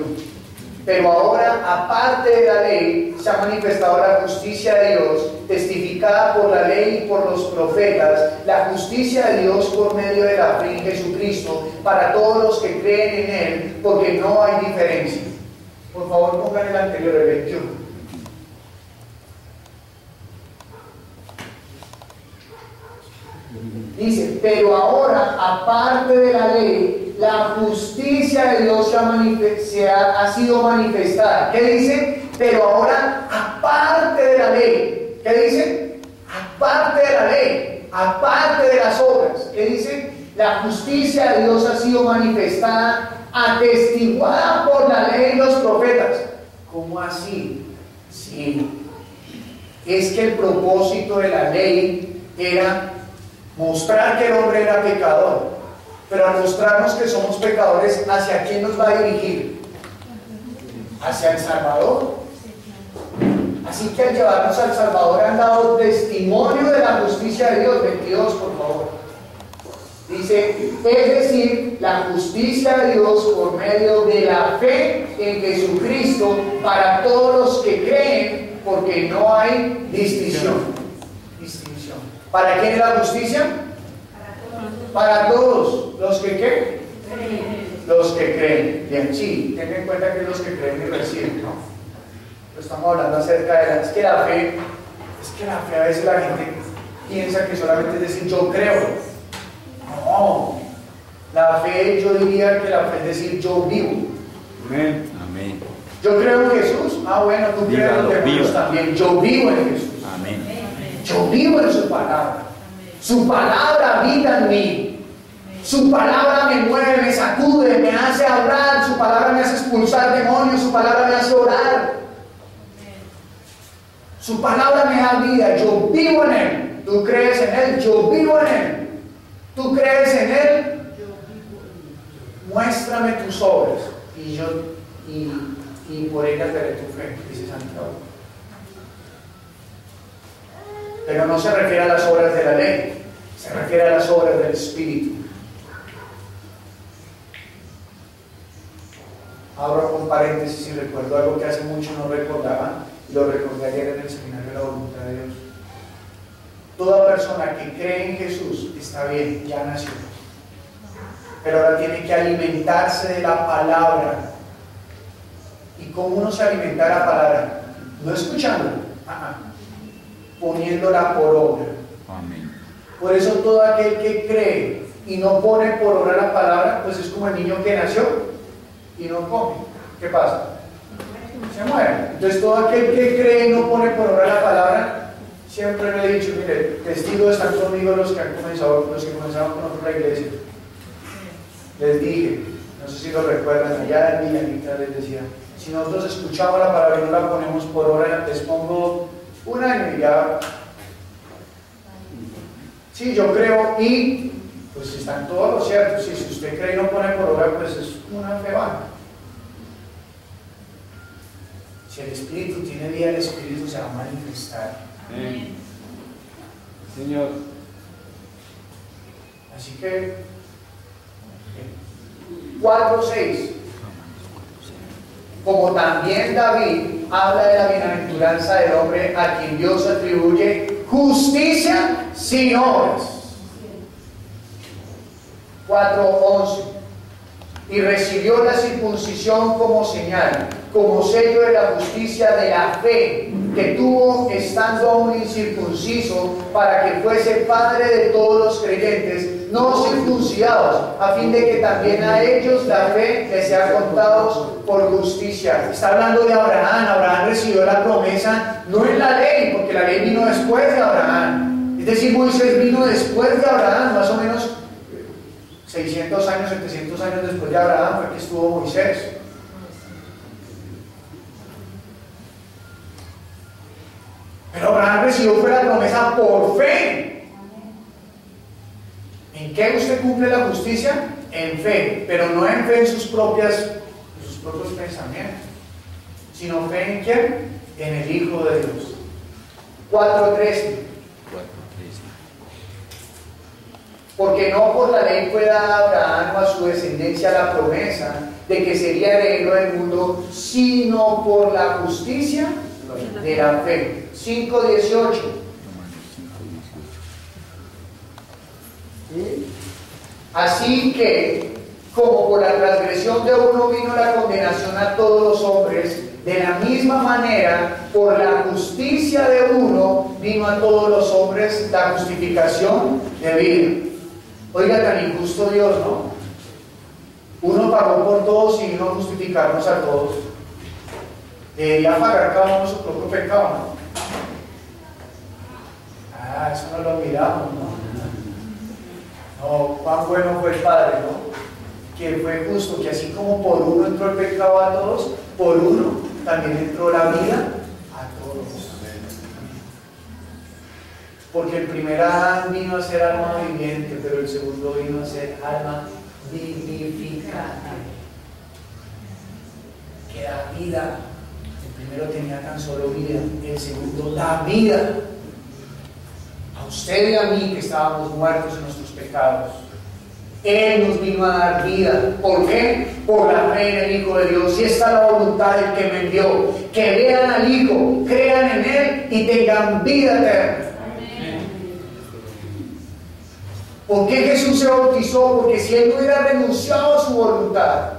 Pero ahora, aparte de la ley, se ha manifestado la justicia de Dios, testificada por la ley y por los profetas, la justicia de Dios por medio de la fe en Jesucristo para todos los que creen en Él, porque no hay diferencia. Por favor, pongan el anterior, el 21. Dice, pero ahora, aparte de la ley, la justicia de Dios ha sido manifestada. ¿Qué dice? Pero ahora, aparte de la ley. ¿Qué dice? Aparte de la ley, aparte de las obras. ¿Qué dice? La justicia de Dios ha sido manifestada, atestiguada por la ley y los profetas. ¿Cómo así? Sí. Es que el propósito de la ley era mostrar que el hombre era pecador, pero al mostrarnos que somos pecadores, ¿hacia quién nos va a dirigir? Hacia el Salvador. Así que al llevarnos al Salvador han dado testimonio de la justicia de Dios. 22, por favor. Dice, es decir, la justicia de Dios por medio de la fe en Jesucristo para todos los que creen, porque no hay distinción. ¿Para quién es la justicia? Para todos. ¿Los que qué? Los que creen. Bien, sí, tengan en cuenta que los que creen y reciben, ¿no? Pero estamos hablando acerca de la... Es que la fe a veces la gente piensa que solamente es decir yo creo. No. La fe, yo diría que la fe es decir yo vivo. Amén. Amén. Yo creo en Jesús. Ah, bueno, tú crees en los demás también. Yo vivo en Jesús. Amén. Yo vivo en su palabra. Su palabra habita en mí. Su palabra me mueve, me sacude, me hace hablar, su palabra me hace expulsar demonios, su palabra me hace orar. Su palabra me da vida, yo vivo en Él. ¿Tú crees en Él? Yo vivo en Él. ¿Tú crees en Él? Muéstrame tus obras y por ellas veré tu fe, dice Santiago. Pero no se refiere a las obras de la ley, se refiere a las obras del Espíritu. Abro un paréntesis y recuerdo algo que hace mucho no recordaba, y lo recordé ayer en el seminario de la voluntad de Dios. Toda persona que cree en Jesús está bien, ya nació. Pero ahora tiene que alimentarse de la palabra. ¿Y cómo uno se alimenta de la palabra? No escuchándola, poniéndola por obra. Amén. Por eso todo aquel que cree y no pone por obra la palabra, pues es como el niño que nació y no come. ¿Qué pasa? Se muere. Entonces todo aquel que cree y no pone por obra la palabra, siempre le he dicho, mire, testigos están conmigo los que comenzaron con otra iglesia. Les dije, no sé si lo recuerdan, allá en Villanita les decía, si nosotros escuchamos la palabra y no la ponemos por obra, les pongo un año y ya. Sí, yo creo y pues están todos los ciertos. Sí, si usted cree y no pone por obra, pues es una fe vana. Si el Espíritu tiene vida, el Espíritu se va a manifestar. Amén. Señor. Así que 4:6. Como también David habla de la bienaventuranza del hombre a quien Dios atribuye justicia sin obras. 4:11. Y recibió la circuncisión como señal, como sello de la justicia de la fe que tuvo estando aún incircunciso, para que fuese padre de todos los creyentes no circuncidados, a fin de que también a ellos la fe les sea contados por justicia. Está hablando de Abraham. Abraham recibió la promesa no en la ley, porque la ley vino después de Abraham. Es decir, Moisés vino después de Abraham, más o menos 600 años, 700 años después de Abraham fue que estuvo Moisés. Pero Abraham recibió fue la promesa por fe. ¿En qué usted cumple la justicia? En fe, pero no en fe en sus propios pensamientos, sino fe en quién? En el Hijo de Dios. 4:13. Porque no por la ley fue dada a Abraham o a su descendencia la promesa de que sería heredero del mundo, sino por la justicia de la fe. 5:18. Así que, como por la transgresión de uno vino la condenación a todos los hombres, de la misma manera, por la justicia de uno vino a todos los hombres la justificación de vida. Oiga, tan injusto Dios, ¿no? Uno pagó por todos y vino a justificarnos a todos. Debería pagar cada uno su propio pecado, ¿no? Eso no lo miramos, ¿no? No, cuán bueno fue el Padre, ¿no? Que fue justo, que así como por uno entró el pecado a todos, por uno también entró la vida a todos. Porque el primer Adán vino a ser alma viviente, pero el segundo vino a ser alma vivificante, que da vida. El primero tenía tan solo vida, el segundo da vida. A usted y a mí, que estábamos muertos en nuestros pecados, Él nos vino a dar vida. ¿Por qué? Por la fe en el Hijo de Dios. Y esta es la voluntad del que me envió, que vean al Hijo, crean en Él y tengan vida eterna. ¿Por qué Jesús se bautizó? Porque si Él no hubiera renunciado a su voluntad,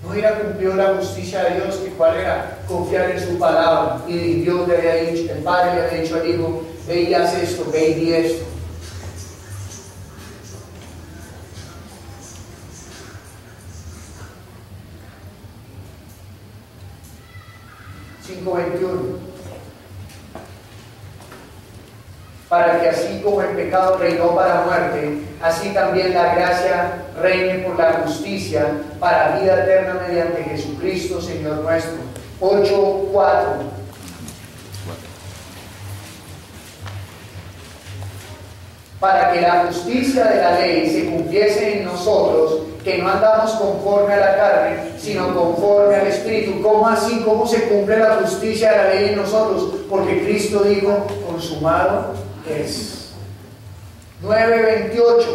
no hubiera cumplido la justicia de Dios, que cuál era confiar en su palabra. Y Dios le había dicho, el Padre le había dicho al Hijo, ve y haz esto, ve y di esto. para que así como el pecado reinó para muerte, así también la gracia reine por la justicia para vida eterna mediante Jesucristo, Señor nuestro. 8:4. Para que la justicia de la ley se cumpliese en nosotros, que no andamos conforme a la carne, sino conforme al Espíritu. ¿Cómo así? ¿Cómo se cumple la justicia de la ley en nosotros? Porque Cristo dijo, consumado es. 9:28.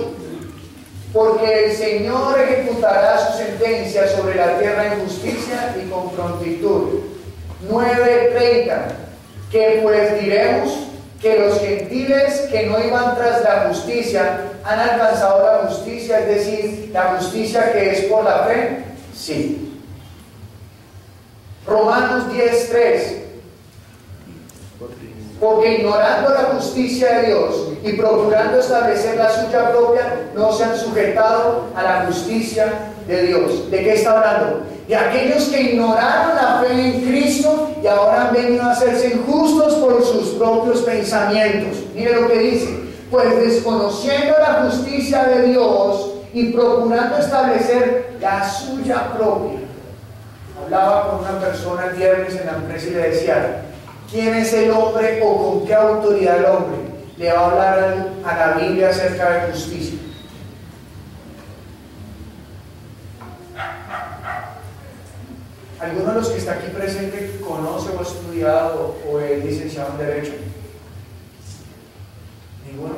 Porque el Señor ejecutará su sentencia sobre la tierra en justicia y con prontitud. 9:30. ¿Qué pues diremos? Que los gentiles que no iban tras la justicia han alcanzado la justicia, es decir, la justicia que es por la fe. Sí. Romanos 10:3. Porque ignorando la justicia de Dios y procurando establecer la suya propia, no se han sujetado a la justicia de Dios. ¿De qué está hablando? De aquellos que ignoraron la fe en Cristo y ahora han venido a hacerse injustos por sus propios pensamientos. Mire lo que dice: pues desconociendo la justicia de Dios y procurando establecer la suya propia. Hablaba con una persona el viernes en la empresa y le decía: ¿quién es el hombre o con qué autoridad el hombre le va a hablar a la Biblia acerca de justicia? ¿Alguno de los que está aquí presente conoce o ha estudiado o es licenciado en Derecho? ¿Ninguno?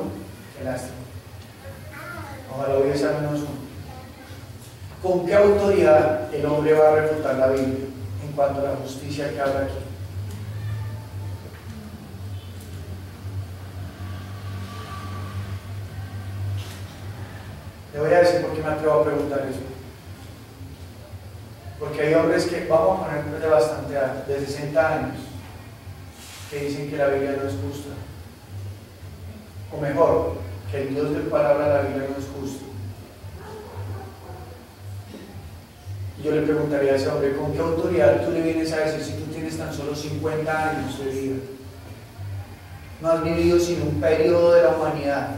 Qué lástima. Ojalá hubiese al menos uno. ¿Con qué autoridad el hombre va a refutar la Biblia en cuanto a la justicia que habla aquí? Le voy a decir por qué me atrevo a preguntar eso. Porque hay hombres que, vamos a poner de bastante edad, de 60 años, que dicen que la Biblia no es justa. O mejor, que el Dios del cual habla la Biblia no es justo. Y yo le preguntaría a ese hombre: ¿con qué autoridad tú le vienes a decir si tú tienes tan solo 50 años de vida? No has vivido sin un periodo de la humanidad.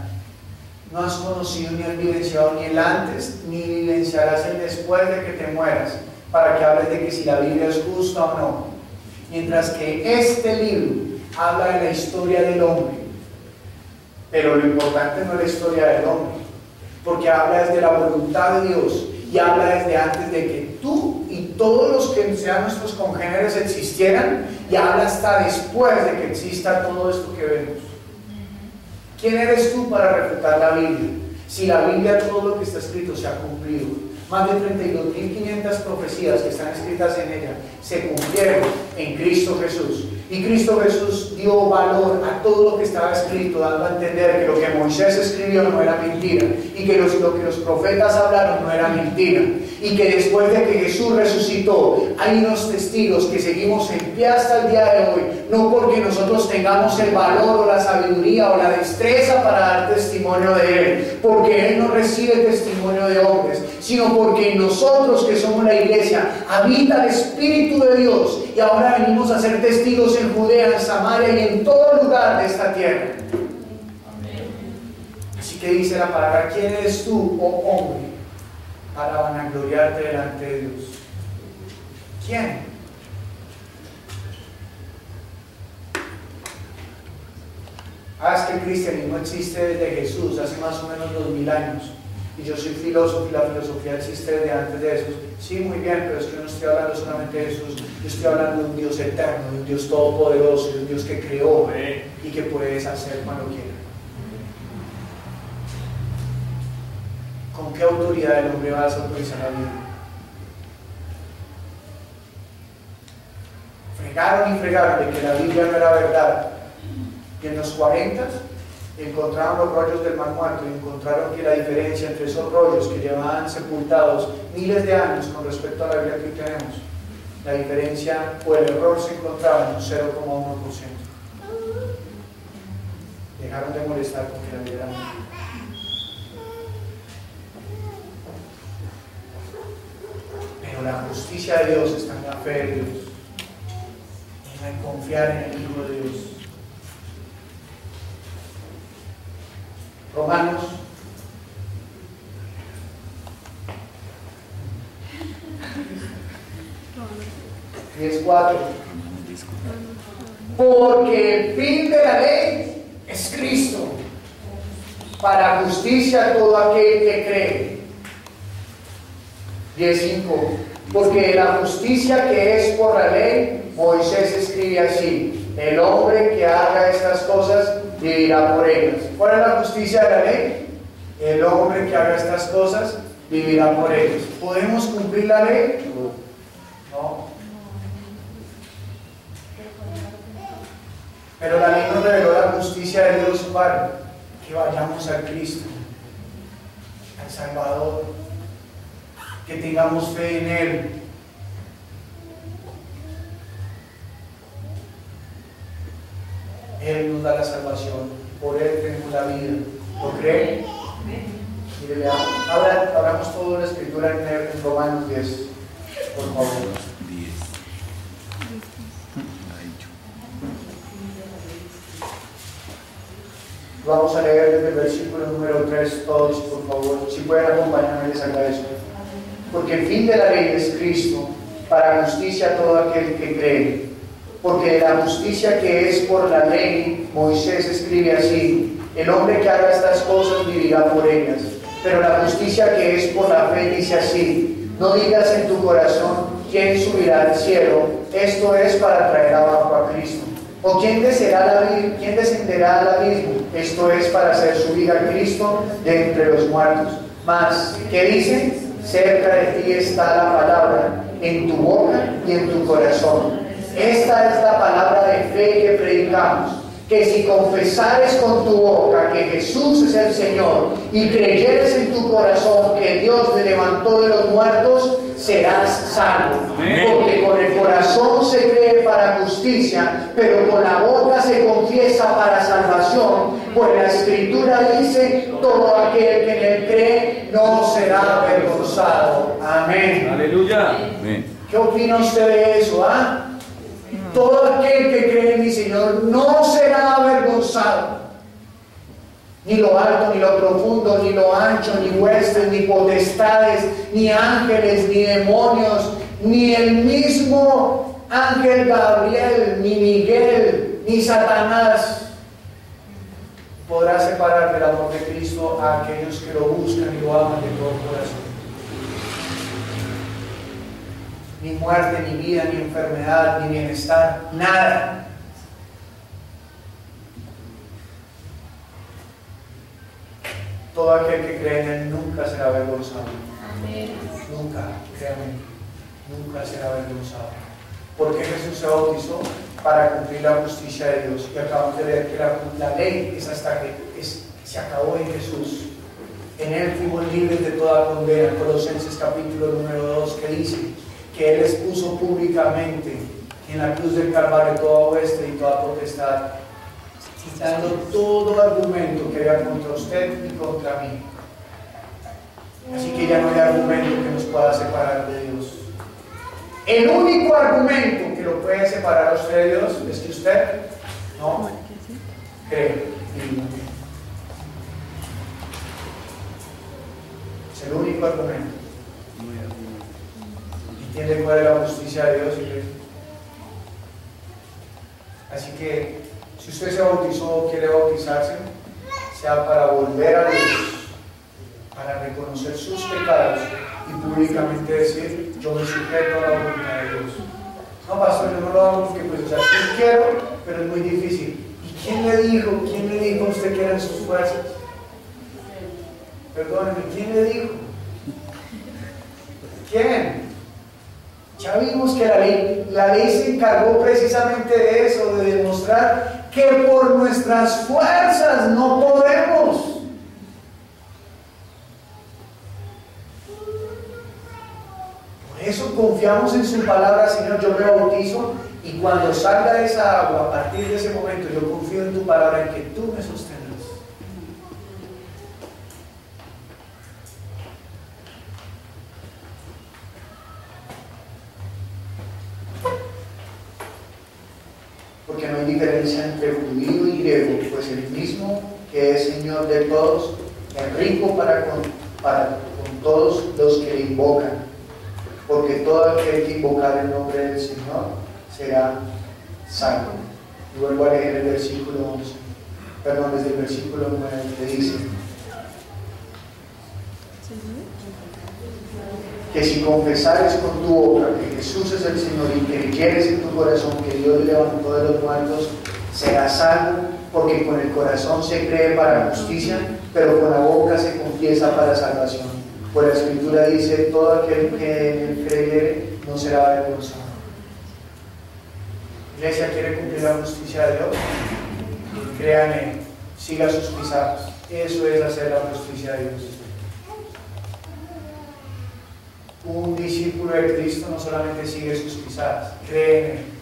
No has conocido ni has vivenciado ni el antes, ni vivenciarás el después de que te mueras, para que hables de que si la Biblia es justa o no. Mientras que este libro habla de la historia del hombre, pero lo importante no es la historia del hombre, porque habla desde la voluntad de Dios y habla desde antes de que tú y todos los que sean nuestros congéneres existieran, y habla hasta después de que exista todo esto que vemos. ¿Quién eres tú para refutar la Biblia? Si la Biblia, todo lo que está escrito se ha cumplido. Más de 32.500 profecías que están escritas en ella se cumplieron en Cristo Jesús. Y Cristo Jesús dio valor a todo lo que estaba escrito, dando a entender que lo que Moisés escribió no era mentira, y que lo que los profetas hablaron no era mentira, y que después de que Jesús resucitó, hay unos testigos que seguimos en pie hasta el día de hoy, no porque nosotros tengamos el valor o la sabiduría o la destreza para dar testimonio de Él, porque Él no recibe testimonio de hombres, sino porque en nosotros, que somos la iglesia, habita el Espíritu de Dios, y ahora venimos a ser testigos en Judea, en Samaria y en todo lugar de esta tierra. Amén. Así que dice la palabra: ¿quién eres tú, oh hombre, para vanagloriarte delante de Dios? ¿Quién? Es que el cristianismo existe desde Jesús, hace más o menos 2000 años. Y yo soy filósofo y la filosofía existe desde antes de Jesús. Sí, muy bien, pero es que no estoy hablando solamente de Jesús, yo estoy hablando de un Dios eterno, de un Dios todopoderoso, de un Dios que creó y que puede deshacer cuando quiera. ¿Con qué autoridad el hombre va a desautorizar la Biblia? Fregaron y fregaron de que la Biblia no era verdad. Y en los 40 encontraron los rollos del Mar Muerto y encontraron que la diferencia entre esos rollos que llevaban sepultados miles de años con respecto a la Biblia que hoy tenemos, la diferencia o el error se encontraba en un 0,1%. Dejaron de molestar porque la Biblia era mentira. Pero la justicia de Dios está en la fe de Dios, en confiar en el Hijo de Dios. Romanos 10:4. Porque el fin de la ley es Cristo, para justicia a todo aquel que cree. 10:5. Porque la justicia que es por la ley, Moisés escribe así: el hombre que haga estas cosas vivirá por ellas. ¿Cuál es la justicia de la ley? El hombre que haga estas cosas vivirá por ellas. ¿Podemos cumplir la ley? No. Pero la ley nos reveló la justicia de Dios para que vayamos a Cristo, al Salvador, que tengamos fe en Él. Él nos da la salvación, por Él tenemos la vida. ¿Lo creen? Mire, ahora abramos toda la escritura en Romanos 10, por favor. 10. Vamos a leer desde el versículo número 3 todos, por favor. Si pueden acompañarme, les agradezco. Porque el fin de la ley es Cristo, para justicia a todo aquel que cree. Porque la justicia que es por la ley, Moisés escribe así: el hombre que haga estas cosas vivirá por ellas. Pero la justicia que es por la fe dice así: no digas en tu corazón, ¿quién subirá al cielo? Esto es para traer abajo a Cristo. ¿O quién descenderá al abismo? Esto es para hacer subir a Cristo de entre los muertos. Mas, ¿qué dice? Cerca de ti está la palabra, en tu boca y en tu corazón. Esta es la palabra de fe que predicamos: que si confesares con tu boca que Jesús es el Señor y creyeres en tu corazón que Dios le levantó de los muertos, serás salvo. Porque con el corazón se cree para justicia, pero con la boca se confiesa para salvación. Pues la Escritura dice: todo aquel que en él cree no será avergonzado. Amén. Aleluya. Amén. ¿Qué opina usted de eso? Todo aquel que cree en mi Señor no será avergonzado. Ni lo alto, ni lo profundo, ni lo ancho, ni huestes, ni potestades, ni ángeles, ni demonios, ni el mismo ángel Gabriel, ni Miguel, ni Satanás podrá separar del amor de Cristo a aquellos que lo buscan y lo aman de todo corazón. Ni muerte, ni vida, ni enfermedad, ni bienestar, nada. Todo aquel que cree en Él nunca será avergonzado. Nunca, créanme, nunca será avergonzado. Porque Jesús se bautizó para cumplir la justicia de Dios. Y acabamos de leer que la ley es hasta que se acabó en Jesús. En Él fuimos libres de toda condena. Colosenses capítulo número 2, que dice que Él expuso públicamente en la cruz del Calvario toda hueste y toda potestad, quitando todo argumento que había contra usted y contra mí. Así que ya no hay argumento que nos pueda separar de Dios. El único argumento que lo puede separar a usted de Dios es que usted no cree. Es el único argumento. ¿Entiende cuál es la justicia de Dios? Así que si usted se bautizó o quiere bautizarse, sea para volver a Dios, para reconocer sus pecados y públicamente decir: yo me sujeto a la voluntad de Dios. No, pastor, yo no lo hago porque pues, sí quiero, pero es muy difícil. ¿Y quién le dijo a usted que eran sus fuerzas? Perdóneme, ¿quién le dijo? ¿Quién? Ya vimos que la ley se encargó precisamente de eso, de demostrar que por nuestras fuerzas no podemos. Por eso confiamos en su palabra: Señor, yo me bautizo y cuando salga de esa agua, a partir de ese momento, yo confío en tu palabra, en que tú me sostendrás. Porque no hay diferencia entre judío y griego, pues el mismo que es Señor de todos, es rico para con todos los que le invocan, porque todo aquel que invocar el nombre del Señor será salvo. Y vuelvo a leer el versículo 11, perdón, desde el versículo 9, que dice que si confesares con tu boca que Jesús es el Señor y creyeres en tu corazón que Dios le levantó de los muertos, serás salvo, porque con el corazón se cree para justicia, pero con la boca se confiesa para salvación. Pues la Escritura dice, todo aquel que en él creyere no será avergonzado. Iglesia, ¿quiere cumplir la justicia de Dios? Crean en él, siga sus pisadas. Eso es hacer la justicia de Dios. Un discípulo de Cristo no solamente sigue sus pisadas, cree en él.